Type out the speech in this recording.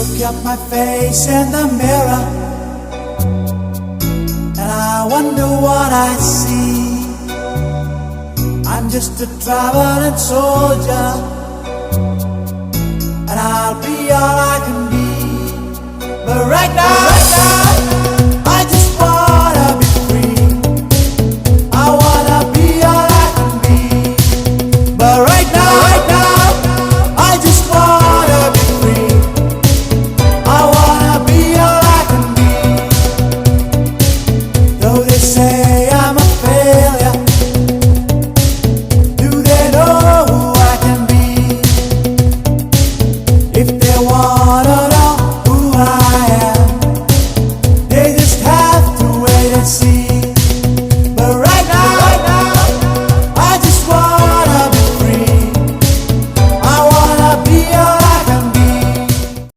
Look at my face in the mirror, and I wonder what I see. I'm just a traveling soldier, and I'll be all I can be. But right now